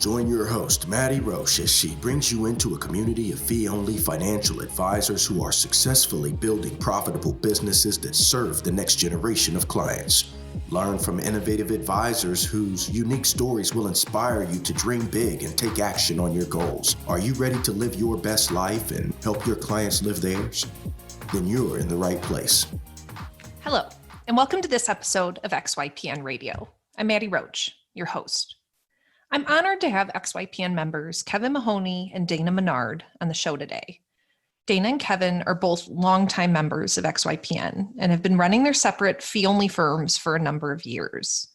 Join your host, Maddie Roche, as she brings you into a community of fee-only financial advisors who are successfully building profitable businesses that serve the next generation of clients. Learn from innovative advisors whose unique stories will inspire you to dream big and take action on your goals. Are you ready to live your best life and help your clients live theirs? Then you're in the right place. Hello, and welcome to this episode of XYPN Radio. I'm Maddie Roche, your host. I'm honored to have XYPN members Kevin Mahoney and Dana Menard on the show today. Dana and Kevin are both longtime members of XYPN and have been running their separate fee-only firms for a number of years.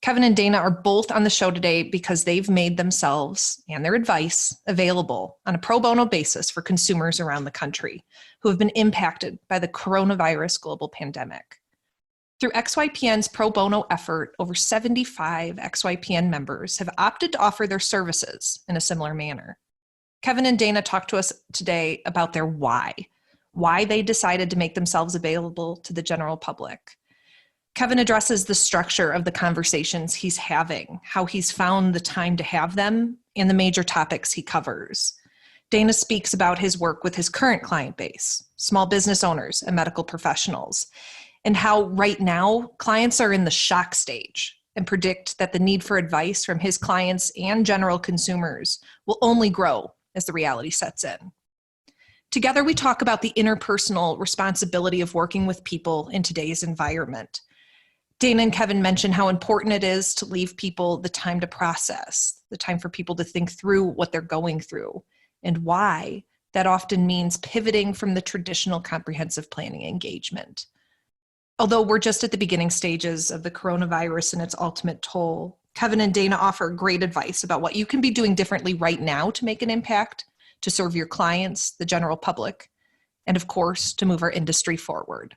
Kevin and Dana are both on the show today because they've made themselves and their advice available on a pro bono basis for consumers around the country who have been impacted by the coronavirus global pandemic. Through XYPN's pro bono effort, over 75 XYPN members have opted to offer their services in a similar manner. Kevin and Dana talked to us today about their why they decided to make themselves available to the general public. Kevin addresses the structure of the conversations he's having, how he's found the time to have them, and the major topics he covers. Dana speaks about his work with his current client base, small business owners and medical professionals, and how right now clients are in the shock stage and predict that the need for advice from his clients and general consumers will only grow as the reality sets in. Together, we talk about the interpersonal responsibility of working with people in today's environment. Dana and Kevin mention how important it is to leave people the time to process, the time for people to think through what they're going through, and why that often means pivoting from the traditional comprehensive planning engagement. Although we're just at the beginning stages of the coronavirus and its ultimate toll, Kevin and Dana offer great advice about what you can be doing differently right now to make an impact, to serve your clients, the general public, and of course, to move our industry forward.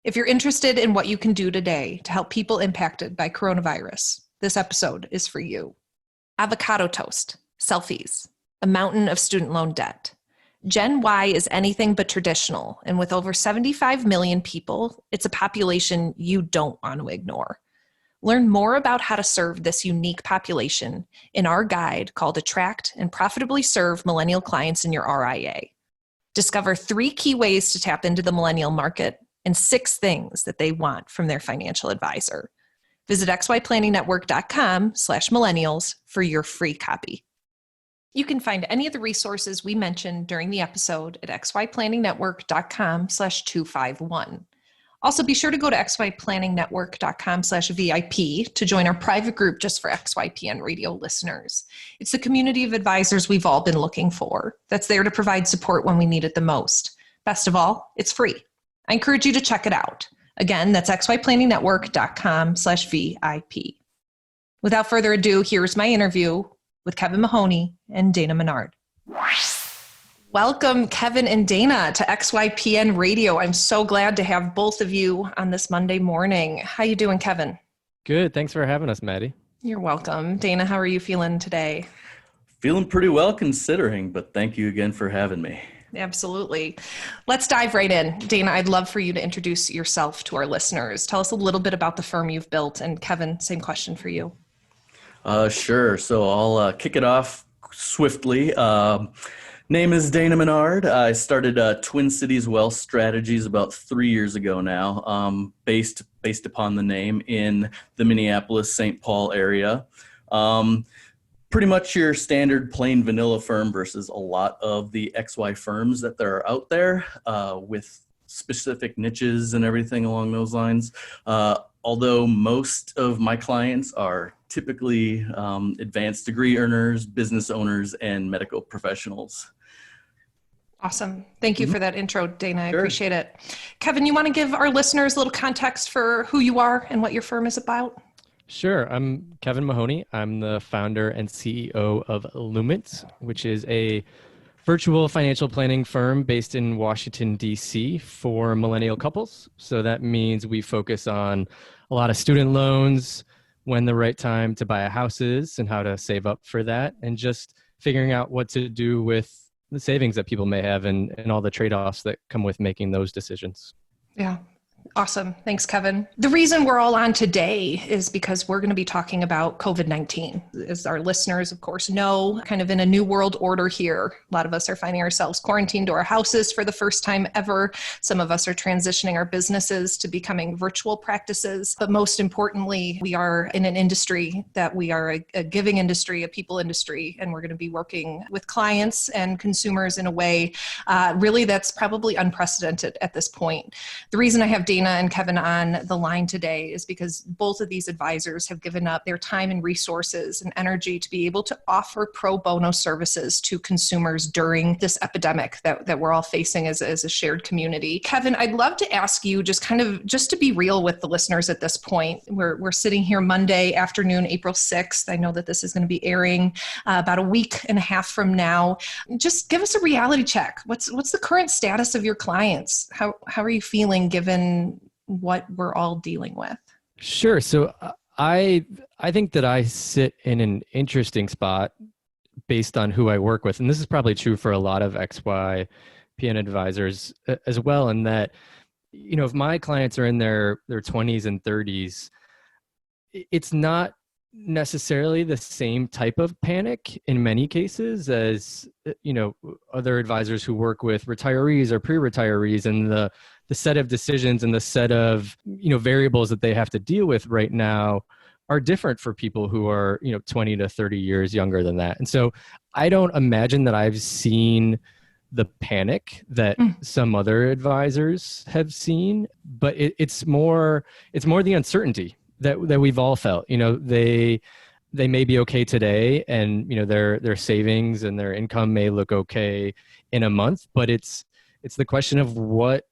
If you're interested in what you can do today to help people impacted by coronavirus, this episode is for you. Avocado toast, selfies, a mountain of student loan debt. Gen Y is anything but traditional, and with over 75 million people, it's a population you don't want to ignore. Learn more about how to serve this unique population in our guide called Attract and Profitably Serve Millennial Clients in Your RIA. Discover 3 key ways to tap into the millennial market and 6 things that they want from their financial advisor. Visit xyplanningnetwork.com/millennials for your free copy. You can find any of the resources we mentioned during the episode at xyplanningnetwork.com/251. Also, be sure to go to xyplanningnetwork.com/VIP to join our private group just for XYPN radio listeners. It's the community of advisors we've all been looking for that's there to provide support when we need it the most. Best of all, it's free. I encourage you to check it out. Again, that's xyplanningnetwork.com/VIP. Without further ado, here's my interview with Kevin Mahoney and Dana Menard. Welcome, Kevin and Dana, to XYPN Radio. I'm so glad to have both of you on this Monday morning. How you doing, Kevin? Good. Thanks for having us, Maddie. You're welcome. Dana, how are you feeling today? Feeling pretty well considering, but thank you again for having me. Absolutely. Let's dive right in. Dana, I'd love for you to introduce yourself to our listeners. Tell us a little bit about the firm you've built. And Kevin, same question for you. Sure. So I'll kick it off swiftly. Name is Dana Menard. I started Twin Cities Wealth Strategies about 3 years ago now, based upon the name in the Minneapolis-St. Paul area. Pretty much your standard plain vanilla firm versus a lot of the XY firms that there are out there with specific niches and everything along those lines. Although most of my clients are typically advanced degree earners, business owners, and medical professionals. Awesome. Thank you for that intro, Dana. I appreciate it. Kevin, you want to give our listeners a little context for who you are and what your firm is about? Sure. I'm Kevin Mahoney. I'm the founder and CEO of Lumit, which is a virtual financial planning firm based in Washington, D.C. for millennial couples. So that means we focus on a lot of student loans, when the right time to buy a house is and how to save up for that, and just figuring out what to do with the savings that people may have and all the trade-offs that come with making those decisions. Yeah. Awesome. Thanks, Kevin. The reason we're all on today is because we're going to be talking about COVID-19. As our listeners, of course, know, kind of in a new world order here. A lot of us are finding ourselves quarantined to our houses for the first time ever. Some of us are transitioning our businesses to becoming virtual practices. But most importantly, we are in an industry that we are a giving industry, a people industry, and we're going to be working with clients and consumers in a way really that's probably unprecedented at this point. The reason I have Dana and Kevin on the line today is because both of these advisors have given up their time and resources and energy to be able to offer pro bono services to consumers during this epidemic that we're all facing as a shared community. Kevin, I'd love to ask you just to be real with the listeners at this point. We're sitting here Monday afternoon, April 6th. I know that this is going to be airing about a week and a half from now. Just give us a reality check. What's the current status of your clients? How are you feeling given what we're all dealing with? Sure. So I think that I sit in an interesting spot based on who I work with. And this is probably true for a lot of XYPN advisors as well, in that, if my clients are in their 20s and 30s, it's not necessarily the same type of panic in many cases as, other advisors who work with retirees or pre-retirees, and the set of decisions and the set of, variables that they have to deal with right now are different for people who are, 20 to 30 years younger than that. And so I don't imagine that I've seen the panic that some other advisors have seen, but it's more the uncertainty that we've all felt. They may be okay today, and their savings and their income may look okay in a month, but it's the question of what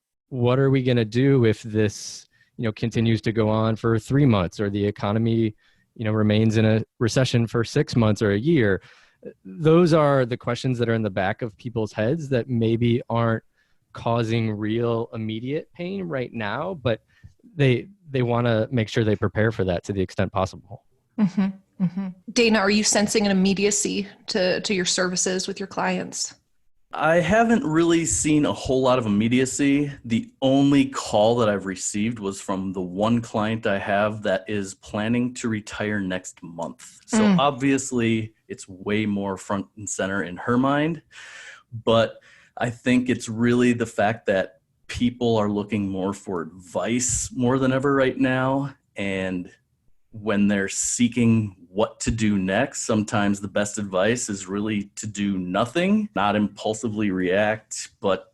are we going to do if this continues to go on for 3 months, or the economy remains in a recession for 6 months or a year. Those are the questions that are in the back of people's heads that maybe aren't causing real immediate pain right now, but they want to make sure they prepare for that to the extent possible. Mm-hmm, mm-hmm. Dana, are you sensing an immediacy to your services with your clients? I haven't really seen a whole lot of immediacy. The only call that I've received was from the one client I have that is planning to retire next month. So obviously it's way more front and center in her mind, but I think it's really the fact that people are looking more for advice more than ever right now. And when they're seeking what to do next, sometimes the best advice is really to do nothing, not impulsively react, but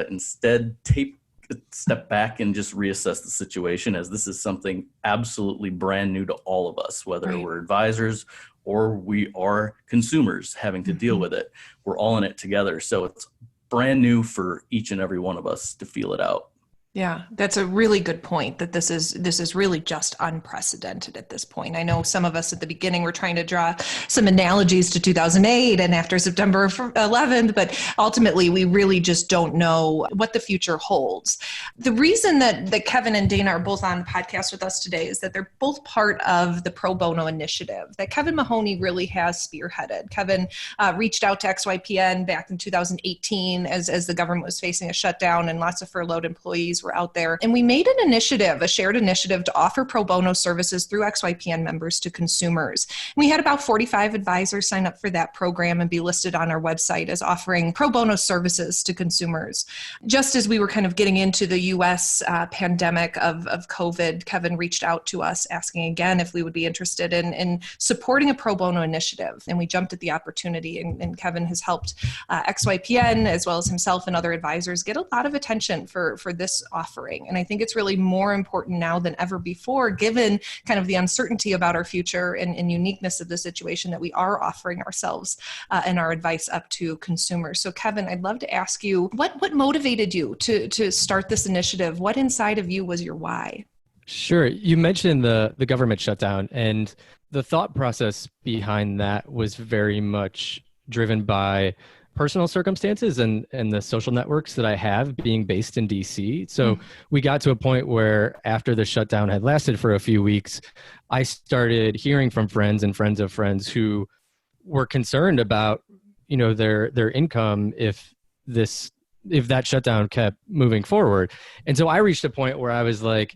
instead take a step back and just reassess the situation, as this is something absolutely brand new to all of us, whether we're advisors or we are consumers having to deal with it. We're all in it together. So it's brand new for each and every one of us to feel it out. Yeah, that's a really good point, that this is really just unprecedented at this point. I know some of us at the beginning were trying to draw some analogies to 2008 and after September 11th, but ultimately we really just don't know what the future holds. The reason that Kevin and Dana are both on the podcast with us today is that they're both part of the pro bono initiative that Kevin Mahoney really has spearheaded. Kevin reached out to XYPN back in 2018 as the government was facing a shutdown and lots of furloughed employees were out there. And we made an initiative, a shared initiative, to offer pro bono services through XYPN members to consumers. We had about 45 advisors sign up for that program and be listed on our website as offering pro bono services to consumers. Just as we were kind of getting into the U.S. Pandemic of COVID, Kevin reached out to us asking again if we would be interested in supporting a pro bono initiative. And we jumped at the opportunity, and Kevin has helped XYPN as well as himself and other advisors get a lot of attention for this offering. And I think it's really more important now than ever before, given kind of the uncertainty about our future and uniqueness of the situation, that we are offering ourselves and our advice up to consumers. So Kevin, I'd love to ask you, what motivated you to start this initiative? What inside of you was your why? Sure. You mentioned the government shutdown, and the thought process behind that was very much driven by personal circumstances and the social networks that I have being based in DC. So we got to a point where after the shutdown had lasted for a few weeks, I started hearing from friends and friends of friends who were concerned about, their income if this if that shutdown kept moving forward. And so I reached a point where I was like,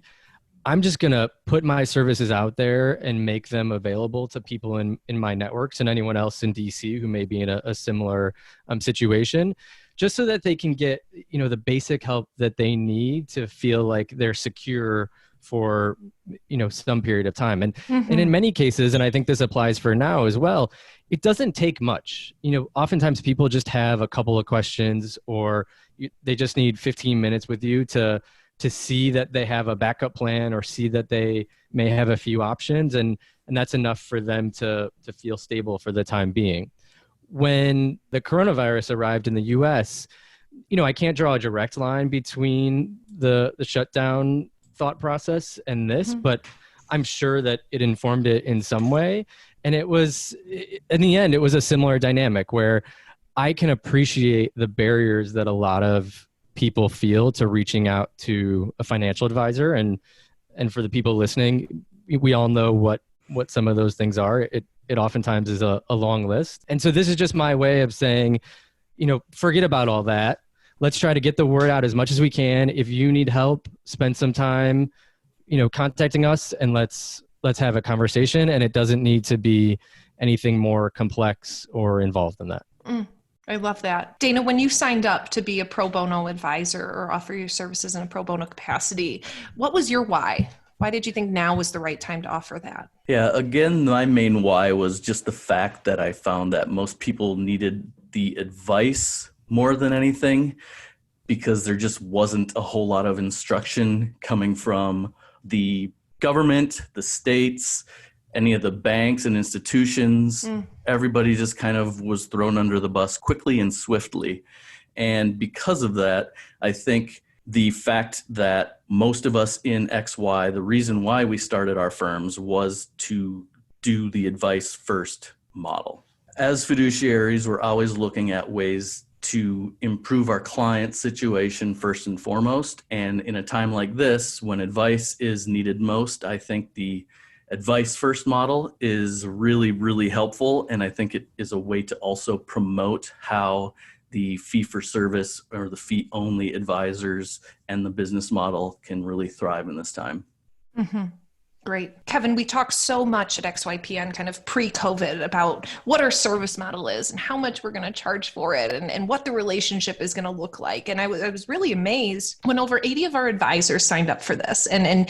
I'm just going to put my services out there and make them available to people in my networks and anyone else in DC who may be in a similar situation, just so that they can get, the basic help that they need to feel like they're secure for, some period of time. And in many cases, and I think this applies for now as well, it doesn't take much. Oftentimes people just have a couple of questions, or they just need 15 minutes with you to see that they have a backup plan, or see that they may have a few options. And that's enough for them to feel stable for the time being. When the coronavirus arrived in the US, I can't draw a direct line between the shutdown thought process and this, but I'm sure that it informed it in some way. And it was, in the end, it was a similar dynamic where I can appreciate the barriers that a lot of people feel to reaching out to a financial advisor. And for the people listening, we all know what some of those things are. It oftentimes is a long list. And so this is just my way of saying, forget about all that. Let's try to get the word out as much as we can. If you need help, spend some time, contacting us, and let's have a conversation. And it doesn't need to be anything more complex or involved than that. I love that. Dana, when you signed up to be a pro bono advisor or offer your services in a pro bono capacity, what was your why? Why did you think now was the right time to offer that? Yeah, again, my main why was just the fact that I found that most people needed the advice more than anything, because there just wasn't a whole lot of instruction coming from the government, the states, any of the banks and institutions. Everybody just kind of was thrown under the bus quickly and swiftly. And because of that, I think the fact that most of us in XY, the reason why we started our firms was to do the advice first model. As fiduciaries, we're always looking at ways to improve our client situation first and foremost. And in a time like this, when advice is needed most, I think the advice first model is really, really helpful. And I think it is a way to also promote how the fee for service or the fee only advisors and the business model can really thrive in this time. Great. Kevin, we talked so much at XYPN kind of pre-COVID about what our service model is and how much we're going to charge for it and what the relationship is going to look like. And I was really amazed when over 80 of our advisors signed up for this and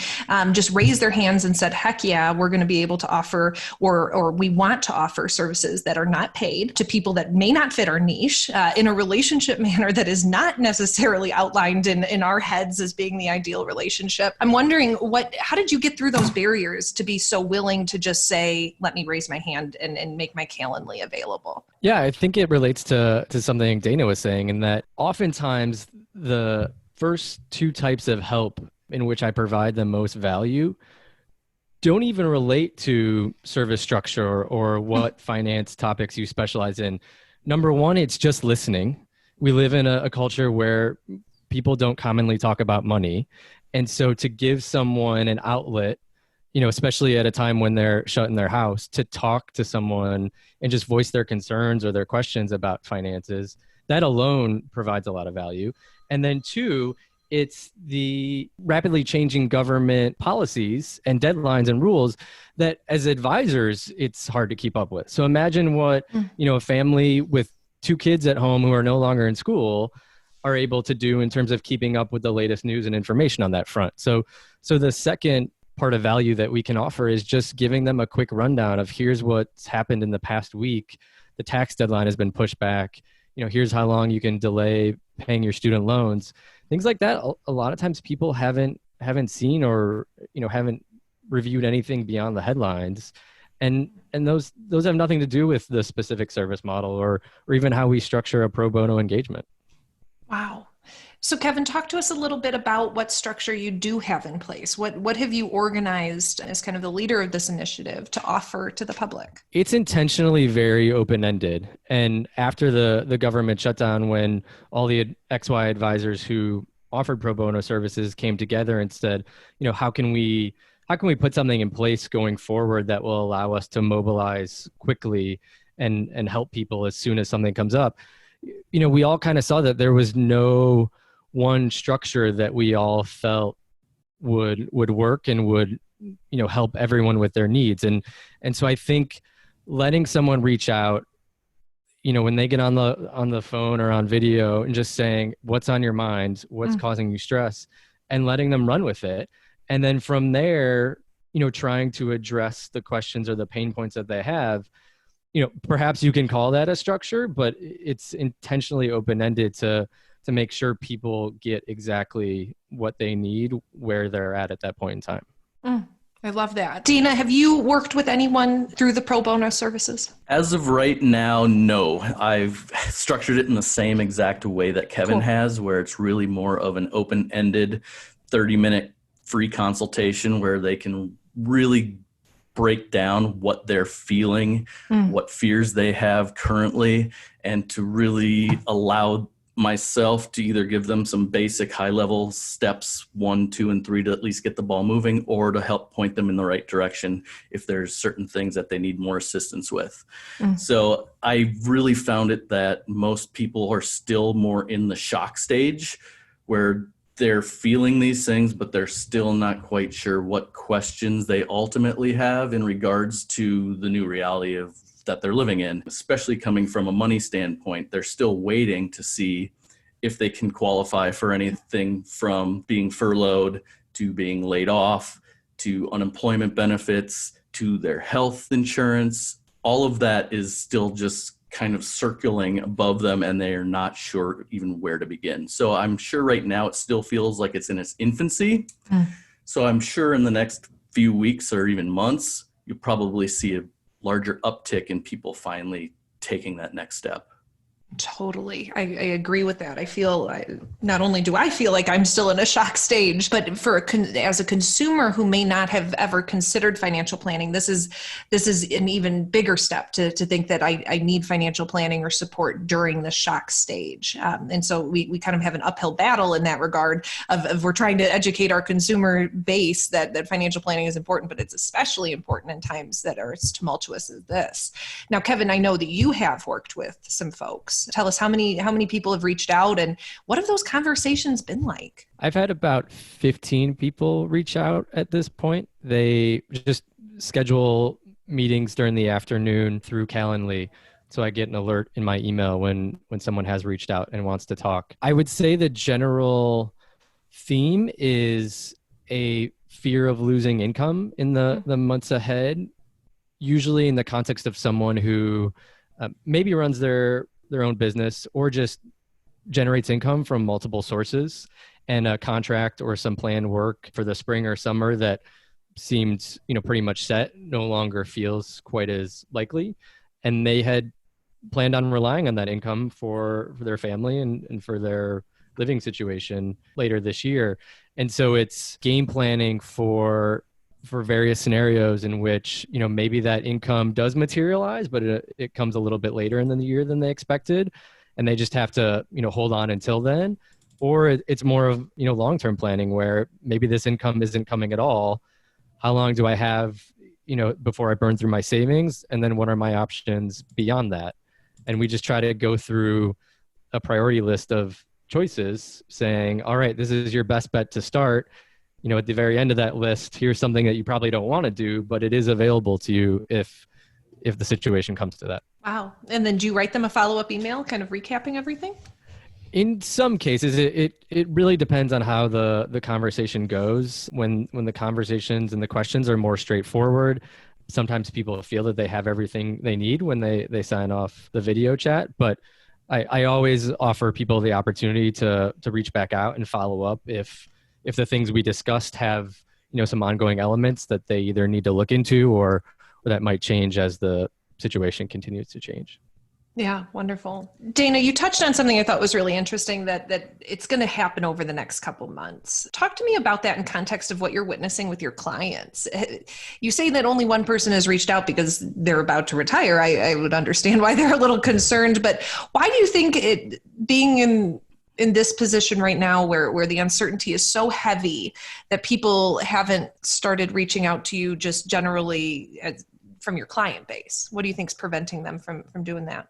just raised their hands and said, heck yeah, we're going to be able to offer or we want to offer services that are not paid to people that may not fit our niche in a relationship manner that is not necessarily outlined in our heads as being the ideal relationship. I'm wondering how did you get through those barriers to be so willing to just say, let me raise my hand and make my Calendly available? Yeah, I think it relates to something Dana was saying, in that oftentimes the first two types of help in which I provide the most value don't even relate to service structure or what finance topics you specialize in. Number one, it's just listening. We live in a culture where people don't commonly talk about money. And so to give someone an outlet, especially at a time when they're shut in their house, to talk to someone and just voice their concerns or their questions about finances, that alone provides a lot of value. And then two, it's the rapidly changing government policies and deadlines and rules that as advisors, it's hard to keep up with. So imagine what, a family with two kids at home who are no longer in school are able to do in terms of keeping up with the latest news and information on that front. So the second part of value that we can offer is just giving them a quick rundown of here's what's happened in the past week. The tax deadline has been pushed back. Here's how long you can delay paying your student loans. Things like that. A lot of times people haven't seen or, haven't reviewed anything beyond the headlines. And those have nothing to do with the specific service model or even how we structure a pro bono engagement. Wow. So Kevin, talk to us a little bit about what structure you do have in place. What have you organized as kind of the leader of this initiative to offer to the public? It's intentionally very open-ended. And after the government shutdown, when all the XY advisors who offered pro bono services came together and said, how can we put something in place going forward that will allow us to mobilize quickly and help people as soon as something comes up? we all kind of saw that there was no one structure that we all felt would work and would, help everyone with their needs. And so I think letting someone reach out, when they get on the phone or on video and just saying, what's on your mind, what's causing you stress, and letting them run with it. And then from there, trying to address the questions or the pain points that they have, perhaps you can call that a structure, but it's intentionally open-ended to make sure people get exactly what they need where they're at that point in time. I love that. Dana, have you worked with anyone through the pro bono services? As of right now, no. I've structured it in the same exact way that Kevin has, where it's really more of an open-ended 30-minute free consultation where they can really break down what they're feeling, what fears they have currently, and to really allow myself to either give them some basic high-level steps 1, 2, and 3 to at least get the ball moving, or to help point them in the right direction if there's certain things that they need more assistance with. So I really found it that most people are still more in the shock stage where they're feeling these things, but they're still not quite sure what questions they ultimately have in regards to the new reality that they're living in. Especially coming from a money standpoint, they're still waiting to see if they can qualify for anything from being furloughed to being laid off to unemployment benefits to their health insurance. All of that is still just kind of circling above them, and they're not sure even where to begin. So I'm sure right now it still feels like it's in its infancy. So I'm sure in the next few weeks or even months, you'll probably see a larger uptick in people finally taking that next step. Totally. I agree with that. I feel, not only do I feel like I'm still in a shock stage, but as a consumer who may not have ever considered financial planning, this is an even bigger step to think that I need financial planning or support during the shock stage. And so we kind of have an uphill battle in that regard of we're trying to educate our consumer base that financial planning is important, but it's especially important in times that are as tumultuous as this. Now, Kevin, I know that you have worked with some folks. Tell us how many people have reached out, and what have those conversations been like? I've had about 15 people reach out at this point. They just schedule meetings during the afternoon through Calendly. So I get an alert in my email when someone has reached out and wants to talk. I would say the general theme is a fear of losing income in the months ahead, usually in the context of someone who maybe runs their own business or just generates income from multiple sources, and a contract or some planned work for the spring or summer that seemed, pretty much set no longer feels quite as likely. And they had planned on relying on that income for their family and for their living situation later this year. And so it's game planning for various scenarios in which, maybe that income does materialize, but it comes a little bit later in the year than they expected. And they just have to, hold on until then. Or it's more of, long-term planning where maybe this income isn't coming at all. How long do I have, before I burn through my savings? And then what are my options beyond that? And we just try to go through a priority list of choices saying, all right, this is your best bet to start. At the very end of that list, here's something that you probably don't want to do, but it is available to you if the situation comes to that. Wow. And then do you write them a follow-up email kind of recapping everything? In some cases, it really depends on how the conversation goes. When the conversations and the questions are more straightforward, sometimes people feel that they have everything they need when they sign off the video chat. But I always offer people the opportunity to reach back out and follow up if the things we discussed have, some ongoing elements that they either need to look into or that might change as the situation continues to change. Yeah, wonderful. Dana, you touched on something I thought was really interesting, that it's going to happen over the next couple months. Talk to me about that in context of what you're witnessing with your clients. You say that only one person has reached out because they're about to retire. I would understand why they're a little concerned, but why do you think being in this position right now where the uncertainty is so heavy that people haven't started reaching out to you just generally from your client base? What do you think is preventing them from doing that?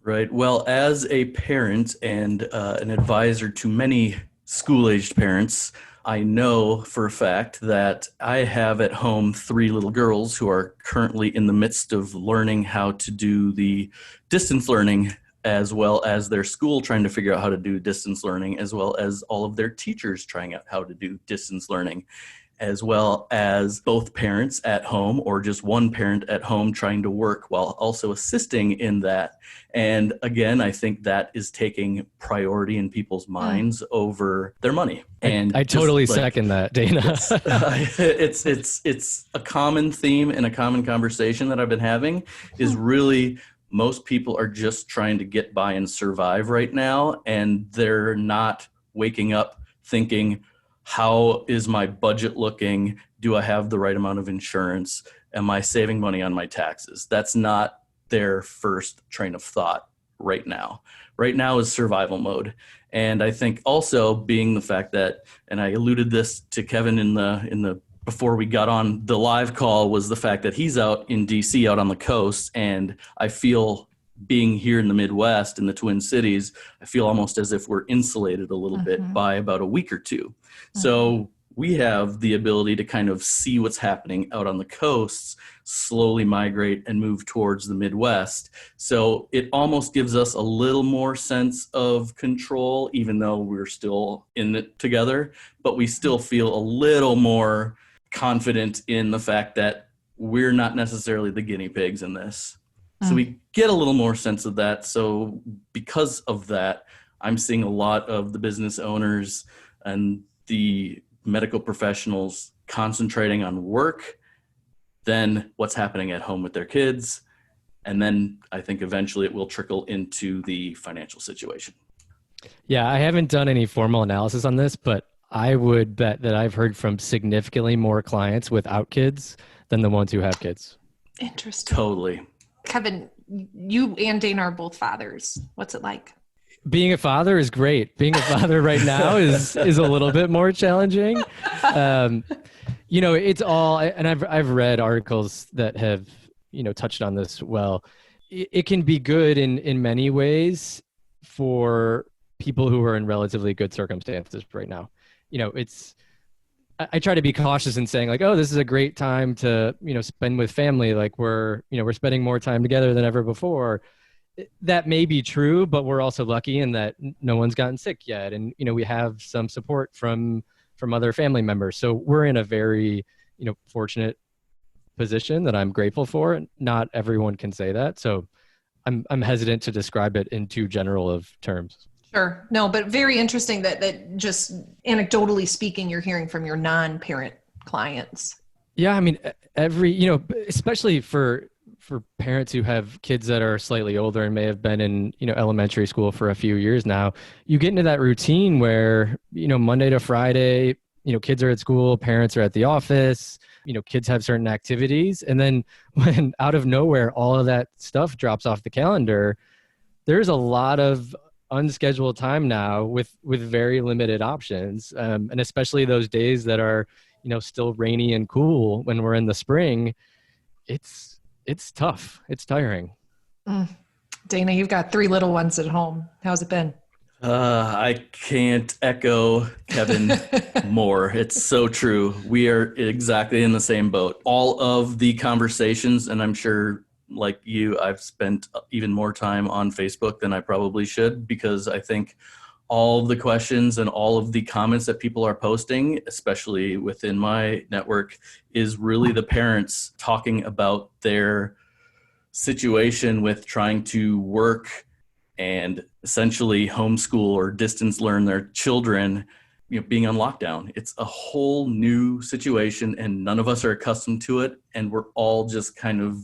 Right. Well, as a parent and an advisor to many school-aged parents, I know for a fact that I have at home 3 little girls who are currently in the midst of learning how to do the distance learning, as well as their school trying to figure out how to do distance learning, as well as all of their teachers trying out how to do distance learning, as well as both parents at home or just one parent at home trying to work while also assisting in that. And again, I think that is taking priority in people's minds over their money. And I totally just, like, second that, Dana. it's a common theme and a common conversation that I've been having is really most people are just trying to get by and survive right now. And they're not waking up thinking, how is my budget looking? Do I have the right amount of insurance? Am I saving money on my taxes? That's not their first train of thought right now. Right now is survival mode. And I think also being the fact that, and I alluded this to Kevin in the before we got on the live call, was the fact that he's out in DC, out on the coast, and I feel being here in the Midwest, in the Twin Cities, I feel almost as if we're insulated a little bit by about a week or two. So we have the ability to kind of see what's happening out on the coasts, slowly migrate and move towards the Midwest. So it almost gives us a little more sense of control, even though we're still in it together, but we still feel a little more confident in the fact that we're not necessarily the guinea pigs in this. So we get a little more sense of that. So because of that, I'm seeing a lot of the business owners and the medical professionals concentrating on work, then what's happening at home with their kids. And then I think eventually it will trickle into the financial situation. Yeah, I haven't done any formal analysis on this, but I would bet that I've heard from significantly more clients without kids than the ones who have kids. Interesting. Totally. Kevin, you and Dana are both fathers. What's it like? Being a father is great. Being a father right now is a little bit more challenging. It's all, and I've read articles that have, touched on this well. It can be good in many ways for people who are in relatively good circumstances right now. I try to be cautious in saying like, oh, this is a great time to, spend with family. Like we're spending more time together than ever before. That may be true, but we're also lucky in that no one's gotten sick yet. And, we have some support from other family members. So we're in a very, fortunate position that I'm grateful for. Not everyone can say that. So I'm hesitant to describe it in too general of terms. Sure. No, but very interesting that just anecdotally speaking, you're hearing from your non-parent clients. Yeah. I mean, especially for parents who have kids that are slightly older and may have been in, elementary school for a few years now, you get into that routine where, Monday to Friday, kids are at school, parents are at the office, kids have certain activities. And then when out of nowhere, all of that stuff drops off the calendar, there's a lot of unscheduled time now with very limited options. And especially those days that are, still rainy and cool when we're in the spring, it's tough. It's tiring. Dana, you've got 3 little ones at home. How's it been? I can't echo Kevin more. It's so true. We are exactly in the same boat. All of the conversations, and I'm sure like you, I've spent even more time on Facebook than I probably should, because I think all of the questions and all of the comments that people are posting, especially within my network, is really the parents talking about their situation with trying to work and essentially homeschool or distance learn their children, being on lockdown. It's a whole new situation and none of us are accustomed to it. And we're all just kind of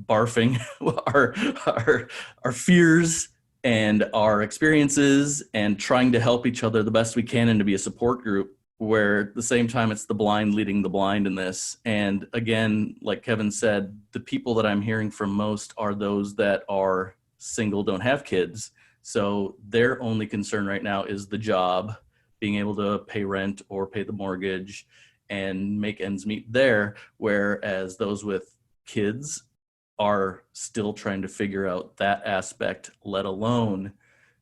barfing our fears and our experiences and trying to help each other the best we can and to be a support group, where at the same time it's the blind leading the blind in this. And again, like Kevin said, the people that I'm hearing from most are those that are single, don't have kids. So their only concern right now is the job, being able to pay rent or pay the mortgage and make ends meet there. Whereas those with kids are still trying to figure out that aspect, let alone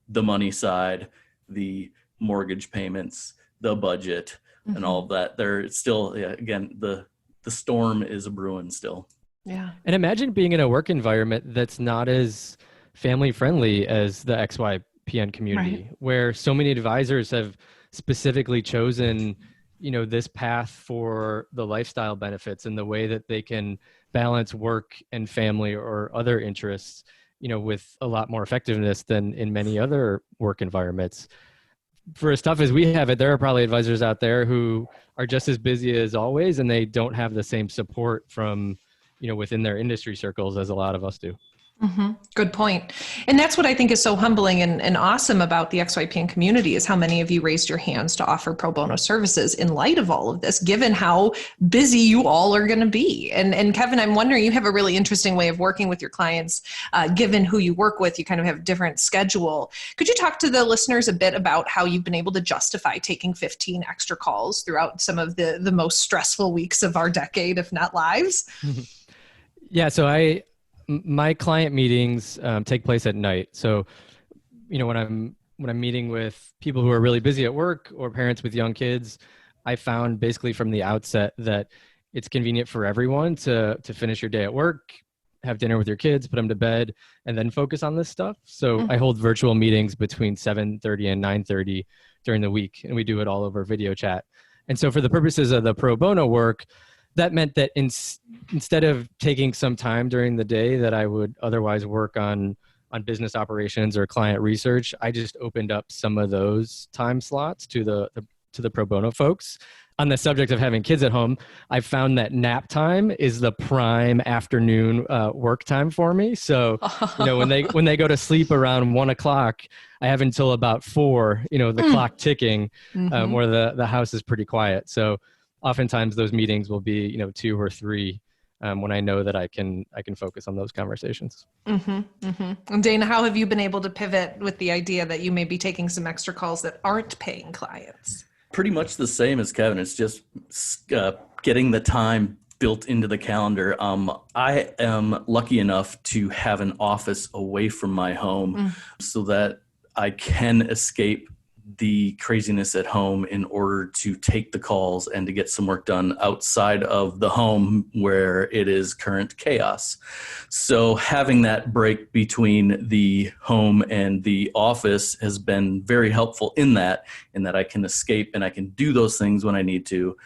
the money side, the mortgage payments, the budget, and all of that. They're still, again, the storm is a brewing still. Yeah. And imagine being in a work environment that's not as family friendly as the XYPN community, where so many advisors have specifically chosen, this path for the lifestyle benefits and the way that they can balance work and family or other interests, with a lot more effectiveness than in many other work environments. For as tough as we have it, there are probably advisors out there who are just as busy as always, and they don't have the same support from, within their industry circles as a lot of us do. Good point. And that's what I think is so humbling and awesome about the XYPN community is how many of you raised your hands to offer pro bono services in light of all of this, given how busy you all are going to be. And Kevin, I'm wondering, you have a really interesting way of working with your clients, given who you work with, you kind of have a different schedule. Could you talk to the listeners a bit about how you've been able to justify taking 15 extra calls throughout some of the most stressful weeks of our decade, if not lives? Yeah, so my client meetings take place at night. So, when I'm meeting with people who are really busy at work or parents with young kids, I found basically from the outset that it's convenient for everyone to finish your day at work, have dinner with your kids, put them to bed, and then focus on this stuff. So I hold virtual meetings between 7:30 and 9:30 during the week, and we do it all over video chat. And so for the purposes of the pro bono work, that meant that instead of taking some time during the day that I would otherwise work on business operations or client research, I just opened up some of those time slots to the pro bono folks. On the subject of having kids at home, I found that nap time is the prime afternoon work time for me. So, when they go to sleep around 1:00, I have until about 4, the clock ticking, where the house is pretty quiet. So oftentimes those meetings will be, 2 or 3 when I know that I can focus on those conversations. And Dana, how have you been able to pivot with the idea that you may be taking some extra calls that aren't paying clients? Pretty much the same as Kevin. It's just getting the time built into the calendar. I am lucky enough to have an office away from my home so that I can escape the craziness at home in order to take the calls and to get some work done outside of the home where it is current chaos. So having that break between the home and the office has been very helpful in that I can escape and I can do those things when I need to.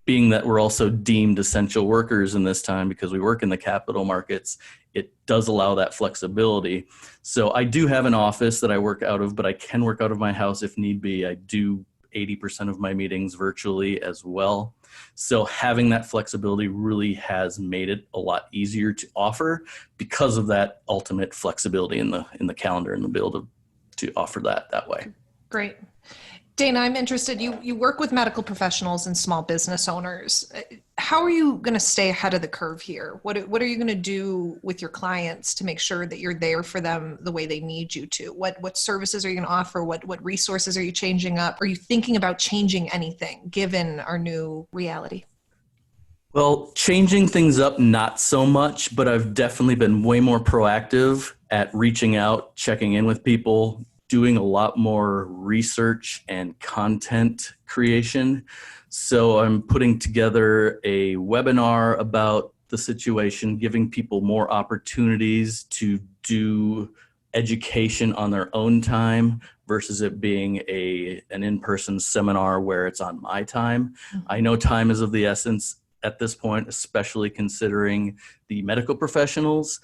Being that we're also deemed essential workers in this time because we work in the capital markets, it does allow that flexibility. So I do have an office that I work out of, but I can work out of my house if need be. I do 80% of my meetings virtually as well. So having that flexibility really has made it a lot easier to offer because of that ultimate flexibility in the calendar and the ability to offer that way. Great. Dana, I'm interested, you work with medical professionals and small business owners. How are you going to stay ahead of the curve here? What are you going to do with your clients to make sure that you're there for them the way they need you to? What services are you going to offer? What resources are you changing up? Are you thinking about changing anything given our new reality? Well, changing things up, not so much, but I've definitely been way more proactive at reaching out, checking in with people, doing a lot more research and content creation. So I'm putting together a webinar about the situation, giving people more opportunities to do education on their own time versus it being an in-person seminar where it's on my time. I know time is of the essence at this point, especially considering the medical professionals.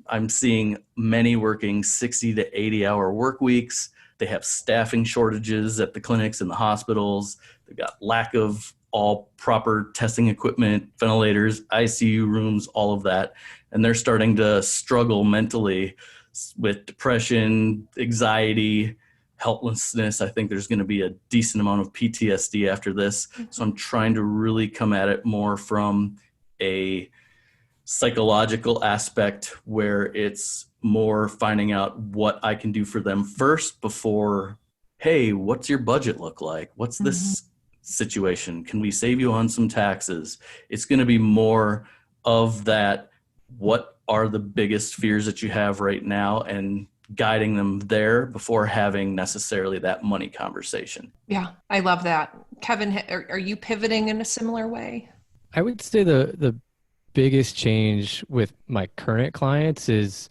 I'm seeing many working 60 to 80-hour work weeks. They have staffing shortages at the clinics and the hospitals. They've got lack of all proper testing equipment, ventilators, ICU rooms, all of that. And they're starting to struggle mentally with depression, anxiety, helplessness. I think there's going to be a decent amount of PTSD after this. So I'm trying to really come at it more from a psychological aspect where it's more finding out what I can do for them first before, hey, what's your budget look like? What's this situation? Can we save you on some taxes? It's going to be more of that what are the biggest fears that you have right now, and guiding them there before having necessarily that money conversation. Yeah, I love that. Kevin, are you pivoting in a similar way? I would say the biggest change with my current clients is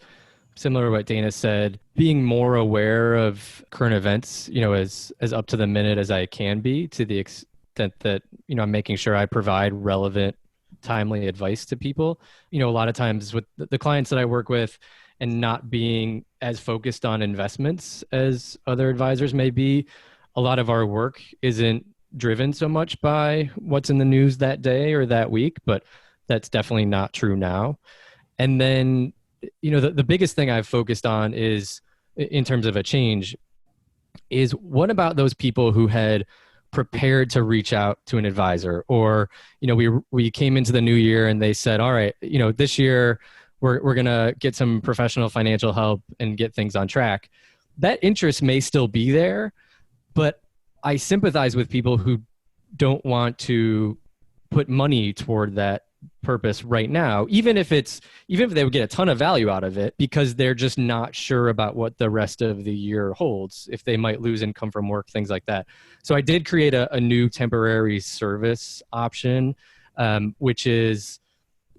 similar to what Dana said, being more aware of current events, as up to the minute as I can be, to the extent that, I'm making sure I provide relevant, timely advice to people. A lot of times with the clients that I work with, and not being as focused on investments as other advisors may be, a lot of our work isn't driven so much by what's in the news that day or that week, but that's definitely not true now. And then, the biggest thing I've focused on is, in terms of a change, is what about those people who had prepared to reach out to an advisor, or, we came into the new year and they said, all right, this year we're going to get some professional financial help and get things on track. That interest may still be there, but I sympathize with people who don't want to put money toward that purpose right now, even if they would get a ton of value out of it, because they're just not sure about what the rest of the year holds, if they might lose income from work, things like that. So I did create a new temporary service option, which is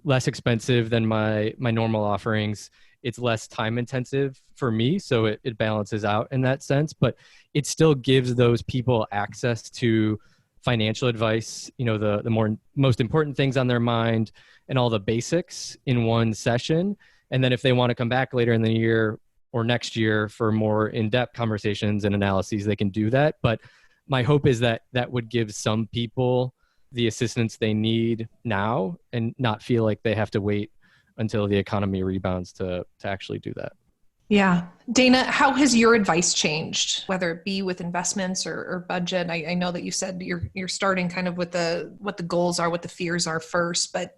less expensive than my normal offerings. It's less time intensive for me, so it balances out in that sense, but it still gives those people access to financial advice, the most important things on their mind, and all the basics in one session. And then if they want to come back later in the year or next year for more in-depth conversations and analyses, they can do that. But my hope is that would give some people the assistance they need now, and not feel like they have to wait until the economy rebounds to actually do that. Yeah. Dana, how has your advice changed, whether it be with investments or budget? I know that you said you're starting kind of with what the goals are, what the fears are first, but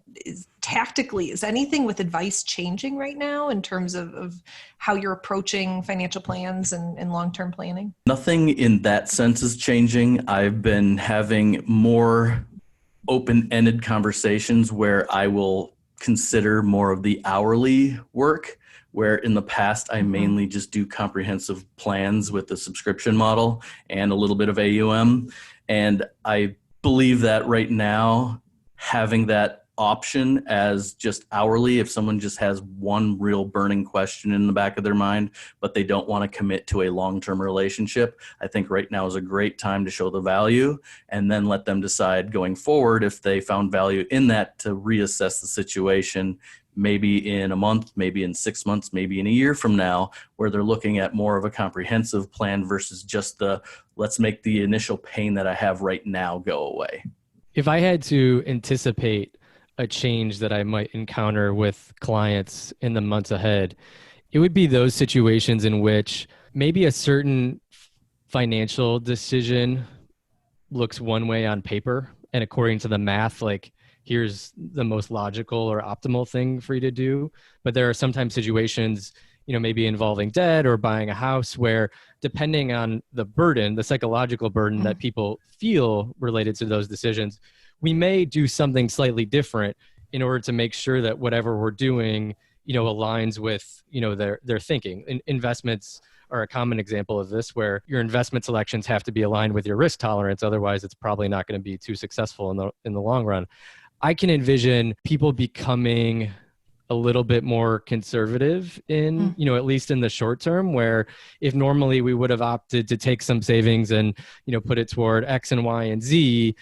tactically, is anything with advice changing right now in terms of how you're approaching financial plans and long-term planning? Nothing in that sense is changing. I've been having more open-ended conversations where I will consider more of the hourly work, where in the past I mainly just do comprehensive plans with the subscription model and a little bit of AUM. And I believe that right now, having that option as just hourly, if someone just has one real burning question in the back of their mind, but they don't want to commit to a long-term relationship, I think right now is a great time to show the value, and then let them decide going forward, if they found value in that, to reassess the situation, maybe in a month, maybe in 6 months, maybe in a year from now, where they're looking at more of a comprehensive plan versus just let's make the initial pain that I have right now go away. If I had to anticipate a change that I might encounter with clients in the months ahead, it would be those situations in which maybe a certain financial decision looks one way on paper, and according to the math, like, here's the most logical or optimal thing for you to do. But there are sometimes situations, maybe involving debt or buying a house, where depending on the burden, the psychological burden that people feel related to those decisions, we may do something slightly different in order to make sure that whatever we're doing, aligns with, their thinking. Investments are a common example of this, where your investment selections have to be aligned with your risk tolerance. Otherwise, it's probably not going to be too successful in the long run. I can envision people becoming a little bit more conservative in, at least in the short term, where if normally we would have opted to take some savings and, put it toward X and Y and Z,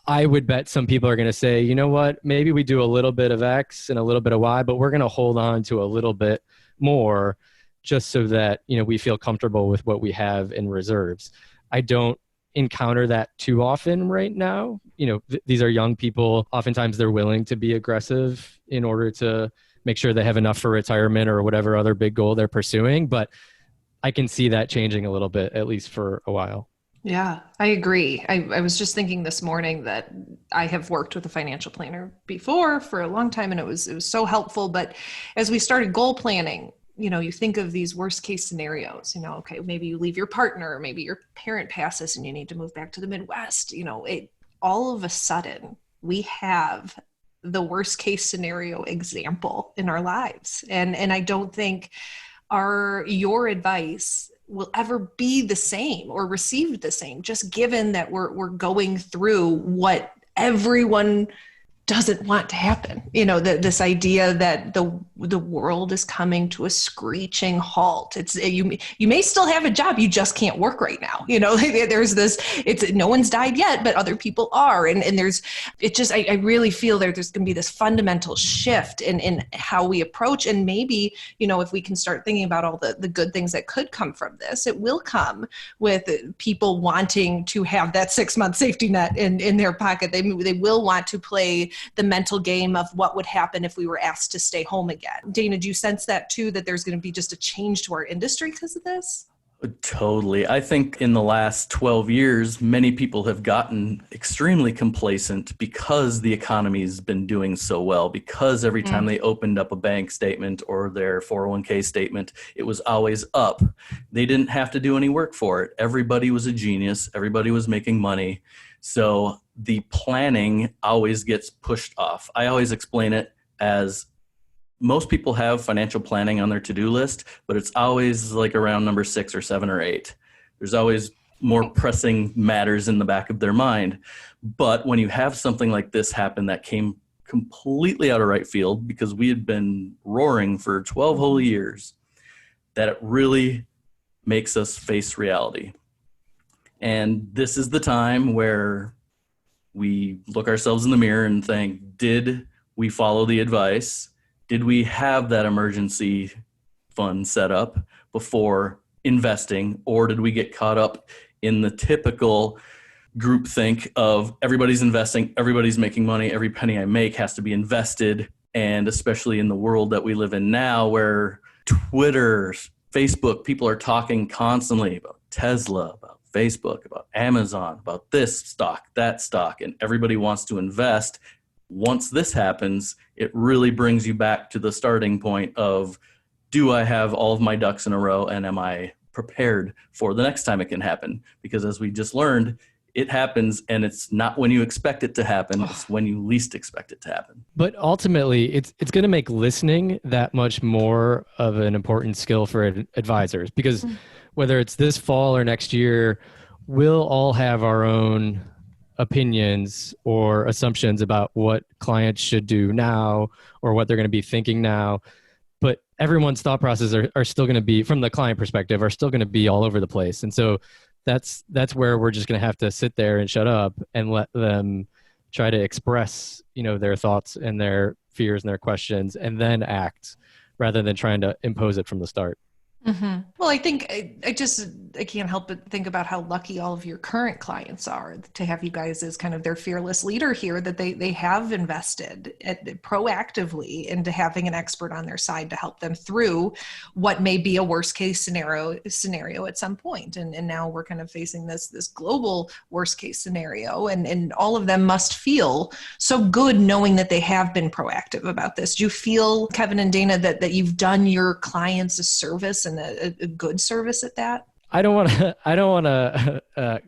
I would bet some people are going to say, you know what, maybe we do a little bit of X and a little bit of Y, but we're going to hold on to a little bit more, just so that, we feel comfortable with what we have in reserves. I don't encounter that too often right now. These are young people. Oftentimes they're willing to be aggressive in order to make sure they have enough for retirement or whatever other big goal they're pursuing. But I can see that changing a little bit, at least for a while. Yeah, I agree. I was just thinking this morning that I have worked with a financial planner before for a long time, and it was so helpful. But as we started goal planning, you think of these worst case scenarios, okay, maybe you leave your partner, maybe your parent passes and you need to move back to the Midwest. All of a sudden we have the worst case scenario example in our lives. And I don't think your advice will ever be the same or received the same, just given that we're going through what everyone doesn't want to happen. This idea that the world is coming to a screeching halt. It's you may still have a job, you just can't work right now. There's this. No one's died yet, but other people are, and there's. I really feel there's going to be this fundamental shift in how we approach, and maybe if we can start thinking about all the good things that could come from this, it will come with people wanting to have that 6-month safety net in their pocket. They will want to play the mental game of what would happen if we were asked to stay home again. Dana, do you sense that too, that there's going to be just a change to our industry because of this? Totally. I think in the last 12 years, many people have gotten extremely complacent because the economy's been doing so well, because every time they opened up a bank statement or their 401k statement, it was always up. They didn't have to do any work for it. Everybody was a genius. Everybody was making money. So the planning always gets pushed off. I always explain it as most people have financial planning on their to-do list, but it's always like around number 6 or 7 or 8. There's always more pressing matters in the back of their mind. But when you have something like this happen that came completely out of right field because we had been roaring for 12 whole years, that it really makes us face reality. And this is the time where we look ourselves in the mirror and think, did we follow the advice? Did we have that emergency fund set up before investing? Or did we get caught up in the typical groupthink of everybody's investing, everybody's making money, every penny I make has to be invested? And especially in the world that we live in now, where Twitter, Facebook, people are talking constantly about Tesla, about Facebook, about Amazon, about this stock, that stock, and everybody wants to invest. Once this happens, it really brings you back to the starting point of, do I have all of my ducks in a row, and am I prepared for the next time it can happen? Because as we just learned, it happens, and it's not when you expect it to happen, it's when you least expect it to happen. But ultimately, it's going to make listening that much more of an important skill for advisors, because whether it's this fall or next year, we'll all have our own opinions or assumptions about what clients should do now or what they're going to be thinking now. But everyone's thought processes are still going to be, from the client perspective, are still going to be all over the place. And so that's where we're just going to have to sit there and shut up and let them try to express, their thoughts and their fears and their questions, and then act rather than trying to impose it from the start. Mm-hmm. Well, I think I can't help but think about how lucky all of your current clients are to have you guys as kind of their fearless leader here, that they have invested proactively into having an expert on their side to help them through what may be a worst case scenario at some point. And now we're kind of facing this global worst case scenario, and all of them must feel so good knowing that they have been proactive about this. Do you feel, Kevin and Dana, that you've done your clients a service and a good service at that? I don't want to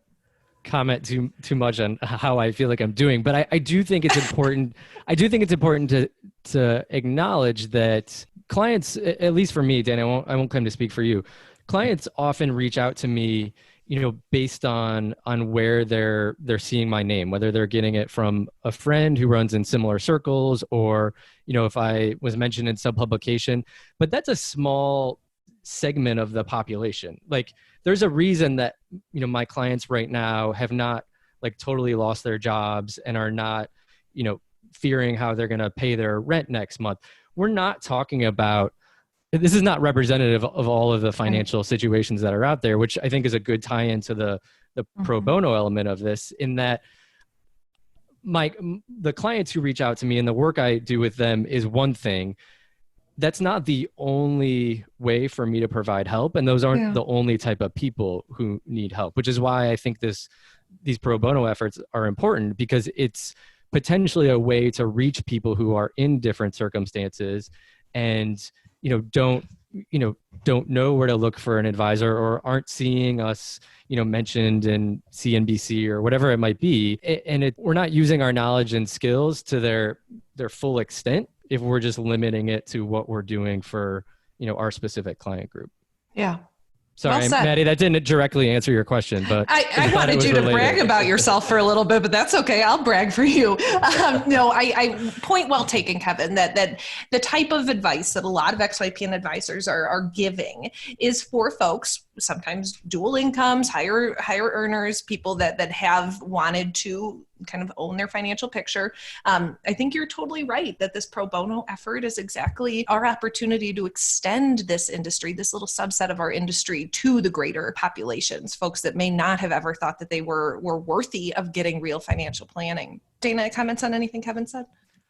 comment too much on how I feel like I'm doing, but I do think it's important. I do think it's important to acknowledge that clients, at least for me, Dan, I won't claim to speak for you. Clients often reach out to me, based on where they're seeing my name, whether they're getting it from a friend who runs in similar circles, or if I was mentioned in some publication. But that's a small segment of the population. Like, there's a reason that my clients right now have not totally lost their jobs and are not fearing how they're going to pay their rent next month. We're not talking about, this is not representative of all of the financial situations that are out there, which I think is a good tie into the pro bono element of this, in that the clients who reach out to me and the work I do with them is one thing. That's not the only way for me to provide help. And those aren't the only type of people who need help, which is why I think these pro bono efforts are important, because it's potentially a way to reach people who are in different circumstances and, don't don't know where to look for an advisor or aren't seeing us, mentioned in CNBC or whatever it might be. And we're not using our knowledge and skills to their full extent if we're just limiting it to what we're doing for, our specific client group. Yeah. Sorry, Well, Maddie, that didn't directly answer your question, but I wanted you to brag about yourself for a little bit, but that's okay. I'll brag for you. No, I point well taken, Kevin, that the type of advice that a lot of XYPN advisors are giving is for folks, sometimes dual incomes, higher earners, people that have wanted to kind of own their financial picture. I think you're totally right that this pro bono effort is exactly our opportunity to extend this industry, this little subset of our industry, to the greater populations, folks that may not have ever thought that they were worthy of getting real financial planning. Dana, comments on anything Kevin said?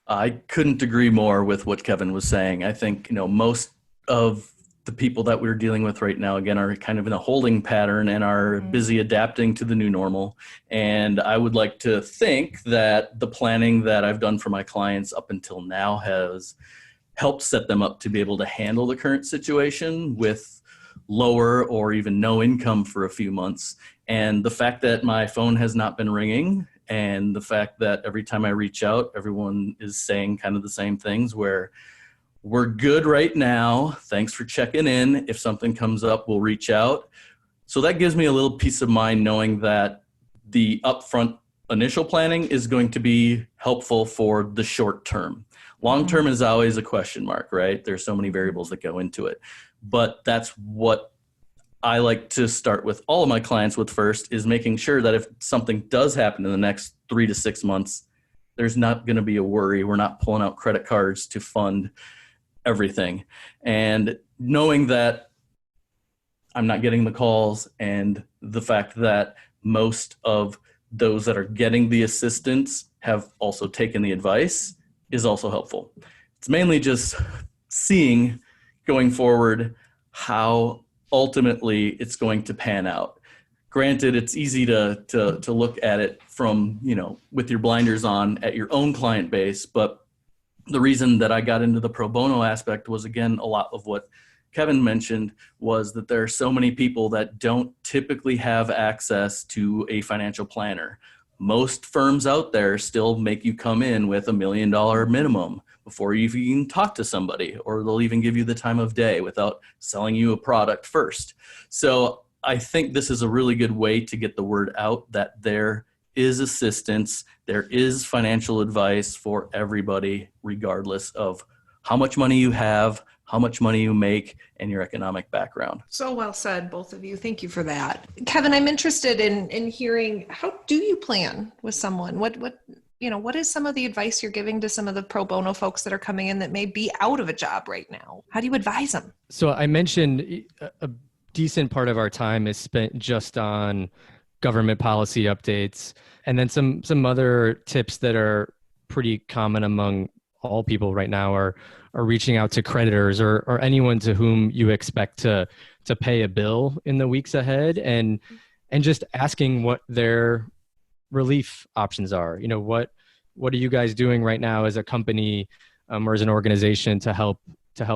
I couldn't agree more with what Kevin was saying. I think, most of the people that we're dealing with right now, again, are kind of in a holding pattern and are busy adapting to the new normal. And I would like to think that the planning that I've done for my clients up until now has helped set them up to be able to handle the current situation with lower or even no income for a few months. And the fact that my phone has not been ringing, and the fact that every time I reach out, everyone is saying kind of the same things, where we're good right now. Thanks for checking in. If something comes up, we'll reach out. So that gives me a little peace of mind knowing that the upfront initial planning is going to be helpful for the short term. Long term is always a question mark, right? There's so many variables that go into it. But that's what I like to start with all of my clients with first, is making sure that if something does happen in the next 3 to 6 months, there's not going to be a worry. We're not pulling out credit cards to fund everything. And knowing that I'm not getting the calls, and the fact that most of those that are getting the assistance have also taken the advice is also helpful. It's mainly just seeing going forward how ultimately it's going to pan out. Granted, it's easy to look at it from, with your blinders on at your own client base, but the reason that I got into the pro bono aspect was, again, a lot of what Kevin mentioned, was that there are so many people that don't typically have access to a financial planner. Most firms out there still make you come in with $1 million minimum before you even talk to somebody, or they'll even give you the time of day without selling you a product first. So I think this is a really good way to get the word out that there is assistance, there is financial advice for everybody, regardless of how much money you have, how much money you make, and your economic background. So well said, both of you. Thank you for that. Kevin, I'm interested in hearing, how do you plan with someone? What is some of the advice you're giving to some of the pro bono folks that are coming in that may be out of a job right now? How do you advise them? So I mentioned a decent part of our time is spent just on government policy updates, and then some other tips that are pretty common among all people right now are reaching out to creditors or anyone to whom you expect to pay a bill in the weeks ahead, and just asking what their relief options are. What are you guys doing right now as a company or as an organization to help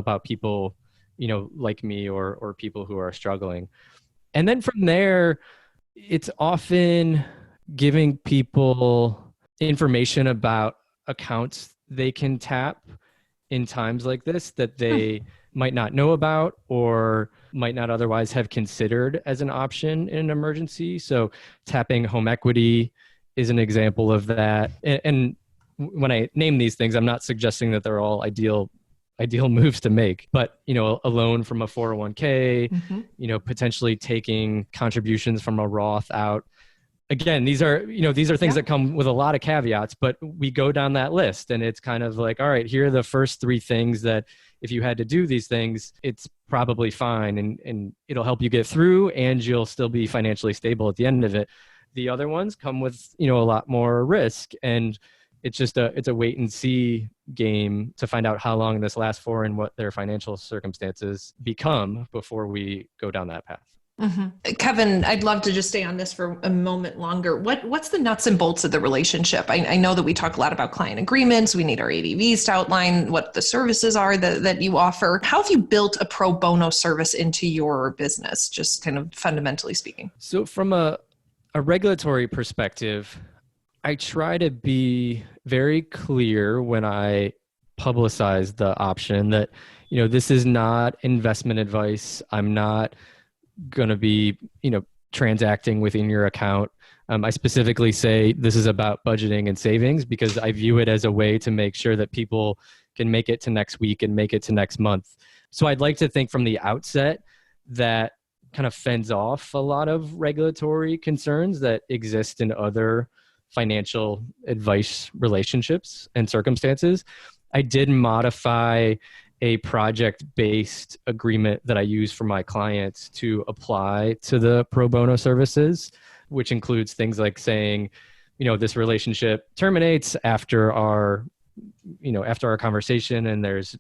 out people, like me or people who are struggling? And then from there, it's often giving people information about accounts they can tap in times like this that they might not know about or might not otherwise have considered as an option in an emergency. So tapping home equity is an example of that. And when I name these things, I'm not suggesting that they're all ideal moves to make, but a loan from a 401k, potentially taking contributions from a Roth out. Again, these are things that come with a lot of caveats, but we go down that list and it's kind of like, all right, here are the first 3 things that if you had to do these things, it's probably fine and it'll help you get through and you'll still be financially stable at the end of it. The other ones come with, a lot more risk, and it's just it's a wait and see game to find out how long this lasts for and what their financial circumstances become before we go down that path. Kevin, I'd love to just stay on this for a moment longer. What's the nuts and bolts of the relationship? I know that we talk a lot about client agreements. We need our ADVs to outline what the services are that you offer. How have you built a pro bono service into your business, just kind of fundamentally speaking? So from a regulatory perspective, I try to be very clear when I publicize the option that, this is not investment advice. I'm not going to be, transacting within your account. I specifically say this is about budgeting and savings because I view it as a way to make sure that people can make it to next week and make it to next month. So I'd like to think from the outset that kind of fends off a lot of regulatory concerns that exist in other financial advice relationships and circumstances. I did modify a project-based agreement that I use for my clients to apply to the pro bono services, which includes things like saying, this relationship terminates after our conversation and there's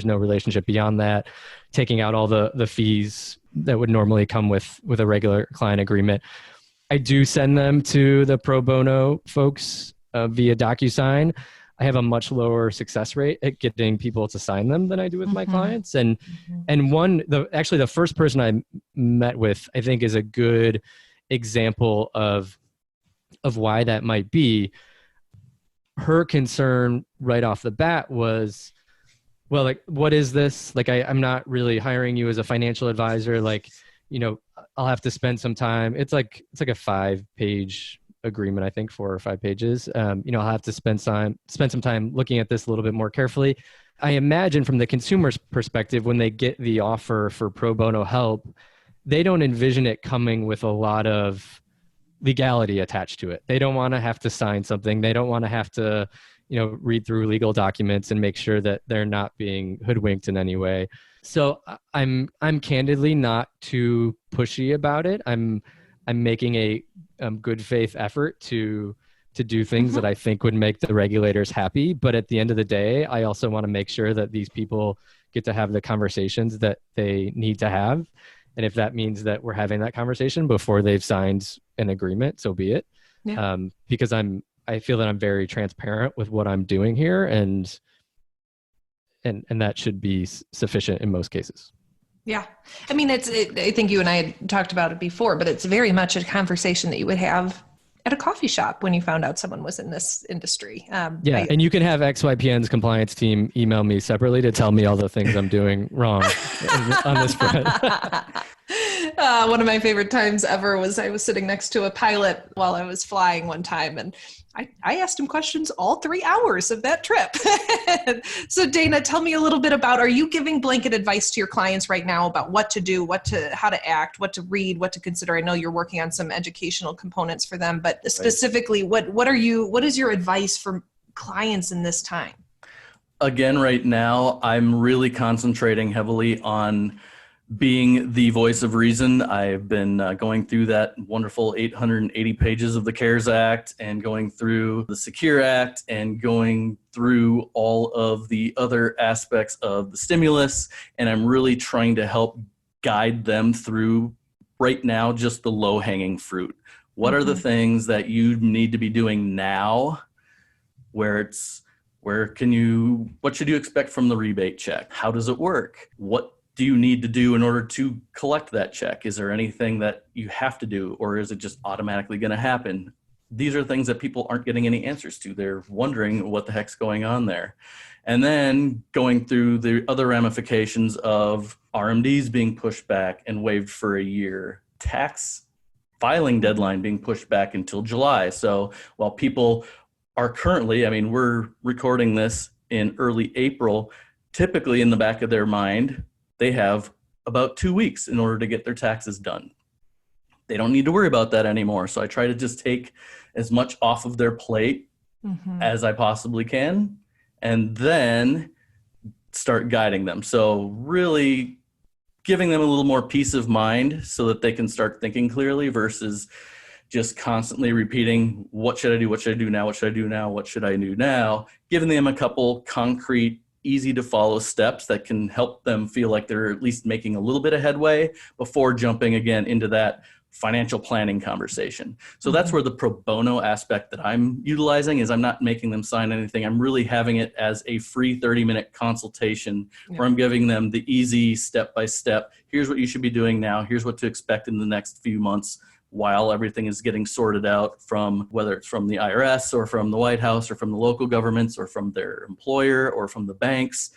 no relationship beyond that, taking out all the fees that would normally come with a regular client agreement. I do send them to the pro bono folks via DocuSign. I have a much lower success rate at getting people to sign them than I do with my clients. And the first person I met with, I think, is a good example of why that might be. Her concern right off the bat was, well, like, what is this? Like, I'm not really hiring you as a financial advisor. Like, I'll have to spend some time. It's like a 5-page agreement, I think 4 or 5 pages. I'll have to spend some time looking at this a little bit more carefully. I imagine from the consumer's perspective, when they get the offer for pro bono help, they don't envision it coming with a lot of legality attached to it. They don't want to have to sign something. They don't want to have to, read through legal documents and make sure that they're not being hoodwinked in any way. So I'm candidly not too pushy about it. I'm making a good faith effort to do things that I think would make the regulators happy. But at the end of the day, I also want to make sure that these people get to have the conversations that they need to have. And if that means that we're having that conversation before they've signed an agreement, so be it. Yeah. Because I feel that I'm very transparent with what I'm doing here, and that should be sufficient in most cases. Yeah. I mean, I think you and I had talked about it before, but it's very much a conversation that you would have at a coffee shop when you found out someone was in this industry. And you can have XYPN's compliance team email me separately to tell me all the things I'm doing wrong on this front. One of my favorite times ever was I was sitting next to a pilot while I was flying one time, and I asked him questions all 3 hours of that trip. So Dana, tell me a little bit about, are you giving blanket advice to your clients right now about what to do, how to act, what to read, what to consider? I know you're working on some educational components for them, but specifically, what is your advice for clients in this time? Again, right now, I'm really concentrating heavily on being the voice of reason. I've been going through that wonderful 880 pages of the CARES Act and going through the Secure Act and going through all of the other aspects of the stimulus. And I'm really trying to help guide them through right now, just the low-hanging fruit. What are the things that you need to be doing now what should you expect from the rebate check? How does it work? What do you need to do in order to collect that check? Is there anything that you have to do, or is it just automatically going to happen? These are things that people aren't getting any answers to. They're wondering what the heck's going on there. And then going through the other ramifications of RMDs being pushed back and waived for a year, tax filing deadline being pushed back until July. So while people are currently, we're recording this in early April, typically in the back of their mind, they have about 2 weeks in order to get their taxes done. They don't need to worry about that anymore. So I try to just take as much off of their plate as I possibly can, and then start guiding them. So really giving them a little more peace of mind so that they can start thinking clearly versus just constantly repeating, what should I do? What should I do now? What should I do now? What should I do now? Giving them a couple concrete easy to follow steps that can help them feel like they're at least making a little bit of headway before jumping again into that financial planning conversation. So that's where the pro bono aspect that I'm utilizing is I'm not making them sign anything. I'm really having it as a free 30-minute consultation where I'm giving them the easy step-by-step. Here's what you should be doing now. Here's what to expect in the next few months while everything is getting sorted out, from whether it's from the IRS or from the White House or from the local governments or from their employer or from the banks.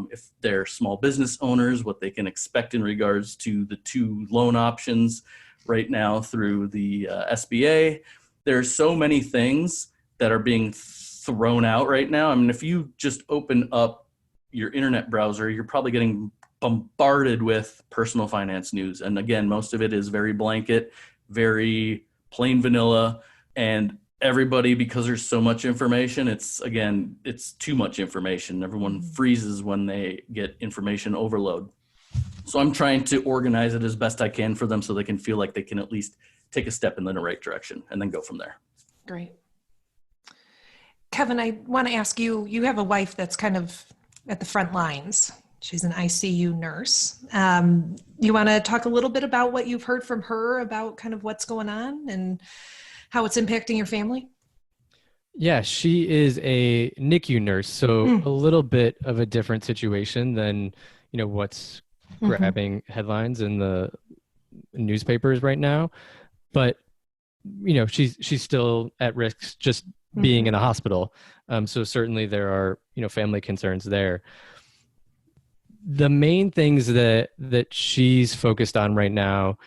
If they're small business owners, what they can expect in regards to the 2 loan options right now through the SBA. There's so many things that are being thrown out right now. I mean, if you just open up your internet browser, you're probably getting bombarded with personal finance news. And again, most of it is very blanket, very plain vanilla. And everybody, because there's so much information, it's too much information. Everyone freezes when they get information overload. So I'm trying to organize it as best I can for them so they can feel like they can at least take a step in the right direction and then go from there. Great. Kevin, I want to ask you, you have a wife that's kind of at the front lines. She's an ICU nurse. You want to talk a little bit about what you've heard from her about kind of what's going on and how it's impacting your family? Yeah, she is a NICU nurse, so a little bit of a different situation than, what's grabbing headlines in the newspapers right now. But, she's still at risk just being in a hospital. So certainly there are, family concerns there. The main things that she's focused on right now,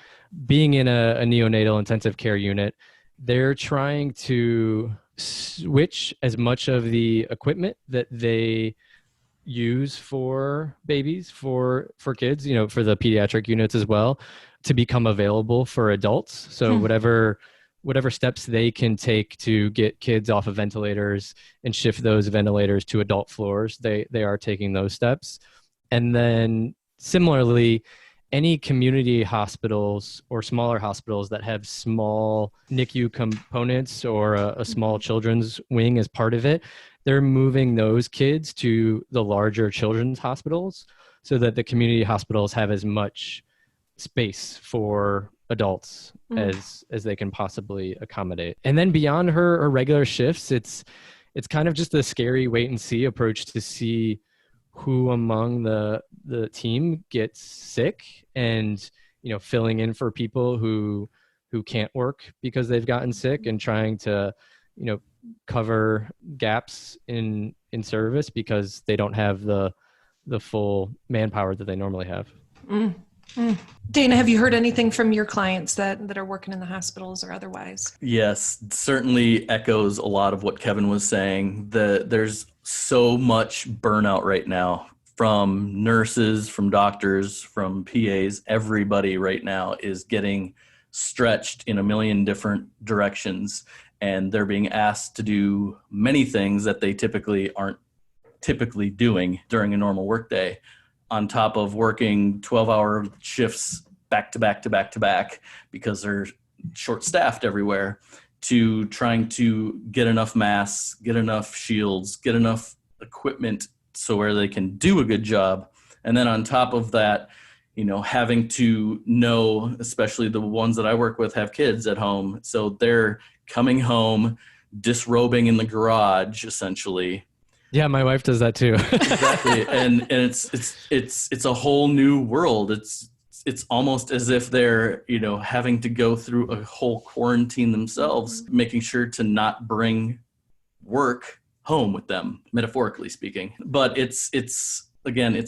being in a neonatal intensive care unit, they're trying to switch as much of the equipment that they use for babies, for kids, for the pediatric units as well, to become available for adults. So whatever steps they can take to get kids off of ventilators and shift those ventilators to adult floors, they are taking those steps. And then similarly, any community hospitals or smaller hospitals that have small NICU components or a small children's wing as part of it, they're moving those kids to the larger children's hospitals so that the community hospitals have as much space for adults as they can possibly accommodate. And then beyond her regular shifts, it's kind of just a scary wait and see approach to see who among the team gets sick and, filling in for people who can't work because they've gotten sick and trying to, cover gaps in service because they don't have the full manpower that they normally have. Dana, have you heard anything from your clients that are working in the hospitals or otherwise? Yes, certainly echoes a lot of what Kevin was saying. There's so much burnout right now from nurses, from doctors, from PAs. Everybody right now is getting stretched in a million different directions, and they're being asked to do many things that they typically aren't doing during a normal workday, on top of working 12-hour shifts back to back to back to back because they're short-staffed everywhere, to trying to get enough masks, get enough shields, get enough equipment so where they can do a good job. And then on top of that, having to know, especially the ones that I work with have kids at home. So they're coming home, disrobing in the garage, essentially. Yeah, my wife does that too. Exactly. And it's a whole new world. It's almost as if they're, having to go through a whole quarantine themselves, making sure to not bring work home with them, metaphorically speaking. But it's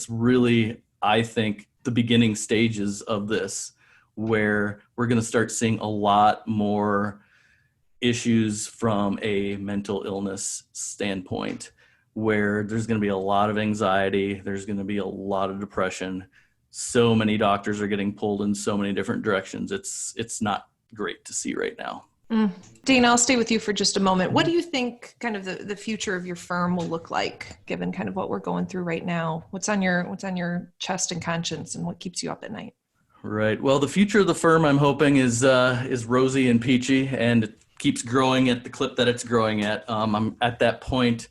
really, I think, the beginning stages of this, where we're going to start seeing a lot more issues from a mental illness standpoint, where there's going to be a lot of anxiety, there's going to be a lot of depression. So many doctors are getting pulled in so many different directions. It's not great to see right now. Dana, I'll stay with you for just a moment. What do you think kind of the future of your firm will look like, given kind of what we're going through right now? What's on your chest and conscience, and what keeps you up at night? Right. Well, the future of the firm, I'm hoping, is rosy and peachy, and it keeps growing at the clip that it's growing at. I'm at that point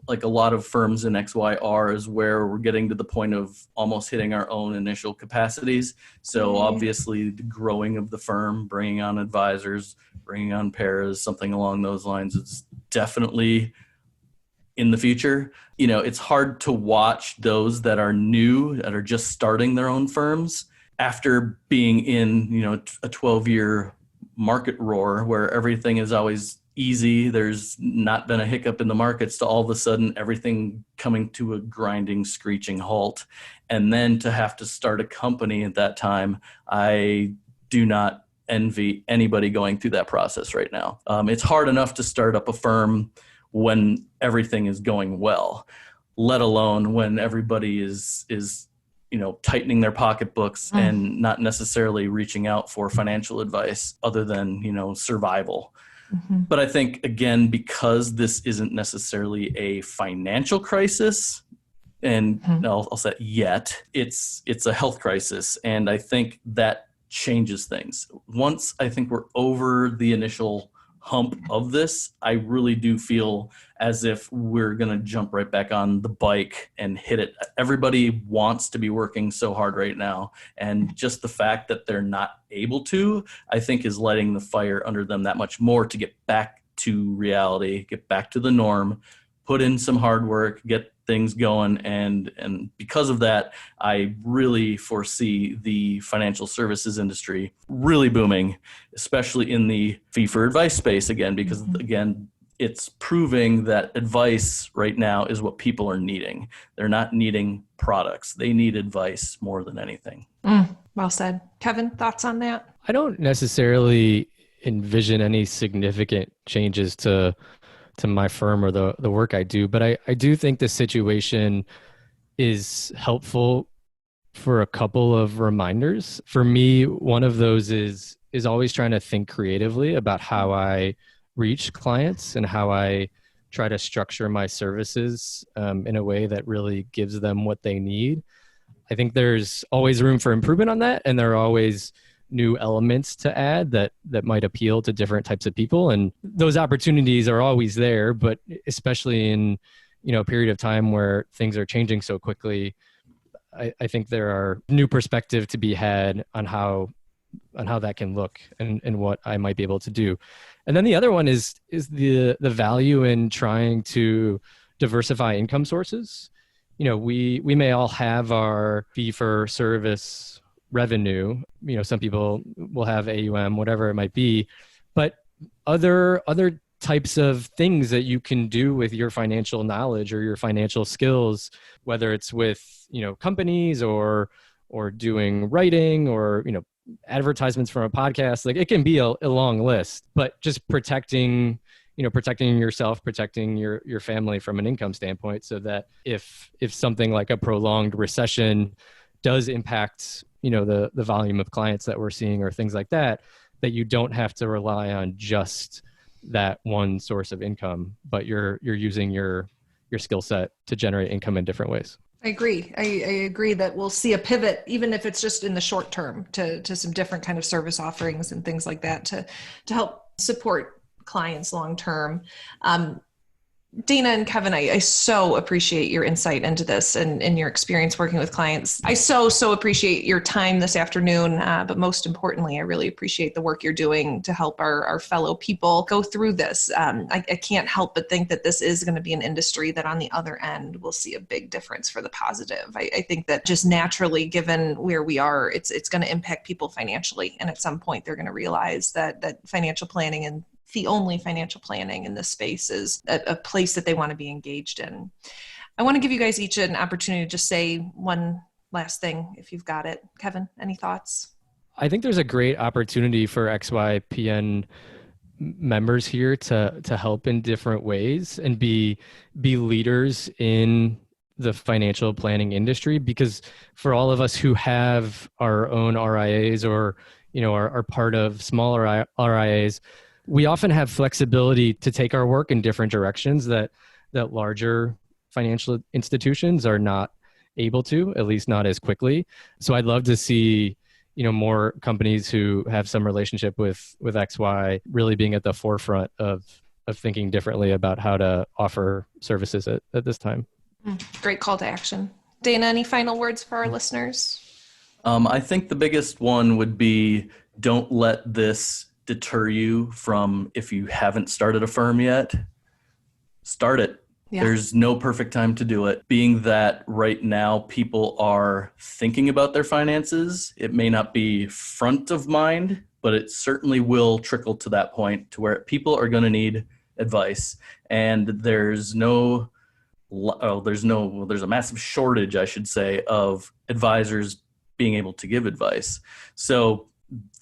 like a lot of firms in XYR is where we're getting to the point of almost hitting our own initial capacities. So obviously the growing of the firm, bringing on advisors, bringing on pairs, something along those lines is definitely in the future. It's hard to watch those that are new, that are just starting their own firms after being in, a 12-year market roar where everything is always easy. There's not been a hiccup in the markets to all of a sudden everything coming to a grinding, screeching halt. And then to have to start a company at that time, I do not envy anybody going through that process right now. It's hard enough to start up a firm when everything is going well, let alone when everybody is tightening their pocketbooks and not necessarily reaching out for financial advice other than, survival. Mm-hmm. But I think, again, because this isn't necessarily a financial crisis, and I'll say yet, it's a health crisis. And I think that changes things. Once I think we're over the initial hump of this, I really do feel as if we're going to jump right back on the bike and hit it. Everybody wants to be working so hard right now. And just the fact that they're not able to, I think is lighting the fire under them that much more to get back to reality, get back to the norm, put in some hard work, get things going. And because of that, I really foresee the financial services industry really booming, especially in the fee for advice space again, because again, it's proving that advice right now is what people are needing. They're not needing products. They need advice more than anything. Well said. Kevin, thoughts on that? I don't necessarily envision any significant changes to my firm or the work I do, but I do think the situation is helpful for a couple of reminders. For me, one of those is always trying to think creatively about how I reach clients and how I try to structure my services in a way that really gives them what they need. I think there's always room for improvement on that, and there are always new elements to add that might appeal to different types of people. And those opportunities are always there, but especially in, a period of time where things are changing so quickly, I think there are new perspective to be had on how that can look and what I might be able to do. And then the other one is the value in trying to diversify income sources. We may all have our fee for service revenue. Some people will have AUM, whatever it might be, but other types of things that you can do with your financial knowledge or your financial skills, whether it's with, companies or doing writing or, advertisements from a podcast, like it can be a long list, but just protecting yourself, protecting your family from an income standpoint, so that if something like a prolonged recession does impact, the volume of clients that we're seeing or things like that you don't have to rely on just that one source of income, but you're using your skill set to generate income in different ways. I agree. I agree that we'll see a pivot, even if it's just in the short term, to some different kind of service offerings and things like that to help support clients long term. Dana and Kevin, I so appreciate your insight into this and your experience working with clients. I so appreciate your time this afternoon, but most importantly, I really appreciate the work you're doing to help our fellow people go through this. I can't help but think that this is going to be an industry that on the other end will see a big difference for the positive. I think that just naturally, given where we are, it's going to impact people financially. And at some point, they're going to realize that financial planning and fee-only financial planning in this space is a place that they want to be engaged in. I want to give you guys each an opportunity to just say one last thing, if you've got it. Kevin, any thoughts? I think there's a great opportunity for XYPN members here to help in different ways and be leaders in the financial planning industry, because for all of us who have our own RIAs or are part of smaller RIAs, we often have flexibility to take our work in different directions that larger financial institutions are not able to, at least not as quickly. So I'd love to see, more companies who have some relationship with XY really being at the forefront of of thinking differently about how to offer services at this time. Great call to action. Dana, any final words for our listeners? I think the biggest one would be, don't let this deter you from, if you haven't started a firm yet, start it. Yeah. There's no perfect time to do it. Being that right now people are thinking about their finances, it may not be front of mind, but it certainly will trickle to that point to where people are going to need advice. And there's a massive shortage, I should say, of advisors being able to give advice. So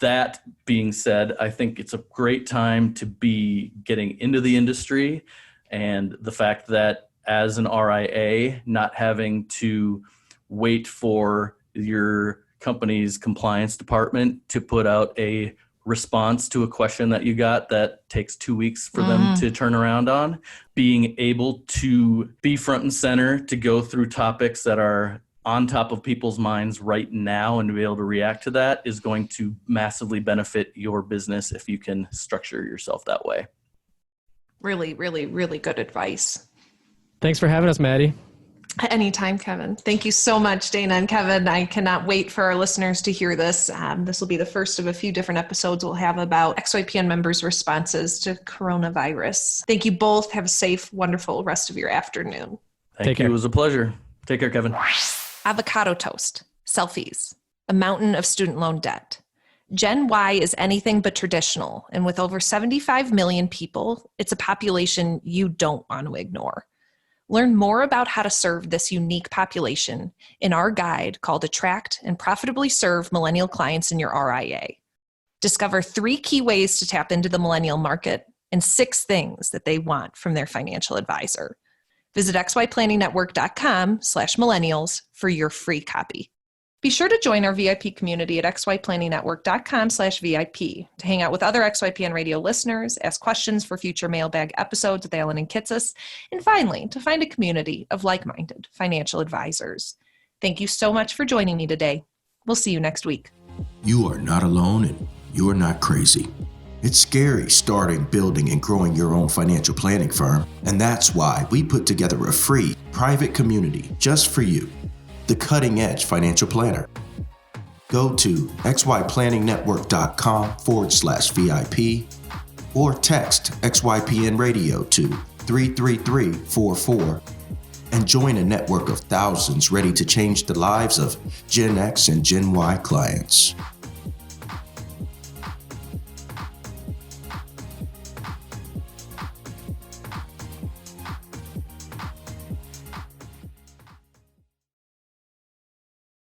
that being said, I think it's a great time to be getting into the industry, and the fact that as an RIA, not having to wait for your company's compliance department to put out a response to a question that you got that takes 2 weeks for them to turn around on, being able to be front and center to go through topics that are on top of people's minds right now and to be able to react to that is going to massively benefit your business if you can structure yourself that way. Really, really, really good advice. Thanks for having us, Maddie. Anytime, Kevin. Thank you so much, Dana and Kevin. I cannot wait for our listeners to hear this. This will be the first of a few different episodes we'll have about XYPN members' responses to coronavirus. Thank you both. Have a safe, wonderful rest of your afternoon. Thank you. It was a pleasure. Take care, Kevin. Avocado toast, selfies, a mountain of student loan debt. Gen Y is anything but traditional, and with over 75 million people, it's a population you don't want to ignore. Learn more about how to serve this unique population in our guide called Attract and Profitably Serve Millennial Clients in Your RIA. Discover 3 key ways to tap into the millennial market and 6 things that they want from their financial advisor. Visit xyplanningnetwork.com/millennials for your free copy. Be sure to join our VIP community at xyplanningnetwork.com/VIP to hang out with other XYPN radio listeners, ask questions for future mailbag episodes with Alan and Kitsis, and finally, to find a community of like-minded financial advisors. Thank you so much for joining me today. We'll see you next week. You are not alone and you are not crazy. It's scary starting, building, and growing your own financial planning firm, and that's why we put together a free private community just for you. The Cutting Edge Financial Planner. Go to xyplanningnetwork.com/VIP or text XYPN Radio to 33344 and join a network of thousands ready to change the lives of Gen X and Gen Y clients.